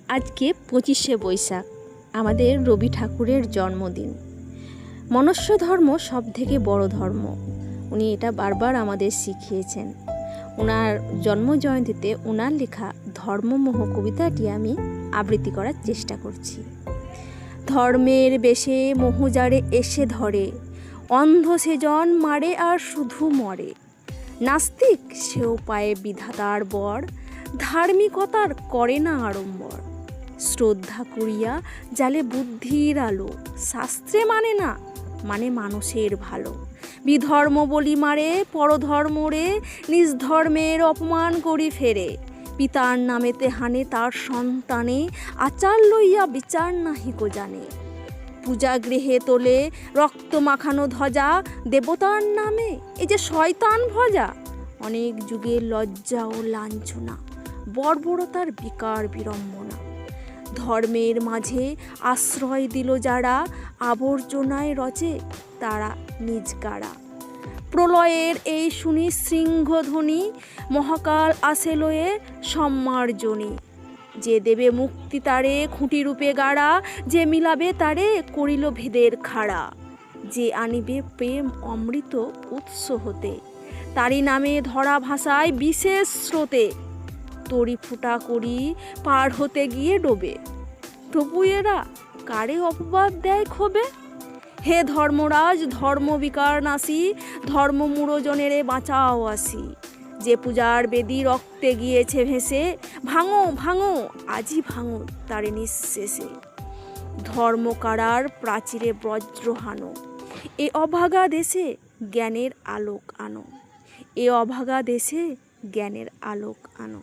আজকে 25শে বৈশাখ, আমাদের রবি ঠাকুরের জন্মদিন। মনুষ্য ধর্ম সব থেকে বড় ধর্ম, উনি এটা বারবার আমাদের শিখিয়েছেন। ওনার জন্মজয়ন্তীতে ওনার লেখা ধর্মমোহ কবিতাটি আমি আবৃত্তি করার চেষ্টা করছি। ধর্মের বেশে মোহজারে এসে ধরে, অন্ধ সেজন মারে আর শুধু মরে। নাস্তিক সেও পায়ে বিধাতার বর, ধার্মিকতার করে না আড়ম্বর। শ্রদ্ধা করিয়া জালে বুদ্ধির আলো, শাস্ত্রে মানে না, মানে মানুষের ভালো। বিধর্ম বলি মারে পরধর্মরে, নিজ ধর্মের অপমান করি ফেরে। পিতার নামেতে হানে তার সন্তানে, আচার লইয়া বিচার নাহিকো জানে। পূজা গৃহে তোলে রক্ত মাখানো ধ্বজা, দেবতার নামে এই যে শয়তান ভজা। অনেক যুগের লজ্জা ও লাঞ্ছনা, বর্বরতার বিকার বিড়ম্বনা। ধর্মের মাঝে আশ্রয় দিল যারা, আবর্জনায় রচে তারা নিজ গাড়া। প্রলয়ের এই শুনি শৃঙ্খধ্বনি, মহাকাল আসে লয়ে সম্মার্জনী। যে দেবে মুক্তি তারে খুঁটি রূপে গাড়া, যে মিলাবে তারে করিল ভেদের খাড়া। যে আনিবে প্রেম অমৃত উৎস হতে, তারি নামে ধরা ভাষায় বিশেষ স্রোতে। তরি ফুটা করি পার হতে গিয়ে ডোবে, তবু এরা কারে অপবাদ দেয় ক্ষোভে। হে ধর্মরাজ ধর্মবিকার নাসি, ধর্মমূঢ়জনেরে বাঁচাও আসি। যে পূজার বেদি রক্তে গিয়েছে ভেসে, ভাঙো ভাঙো আজই ভাঙো তারে নিঃশেষে। ধর্মকারার প্রাচীরে বজ্র হানো, এ অভাগা দেশে জ্ঞানের আলোক আনো। এ অভাগা দেশে জ্ঞানের আলোক আনো।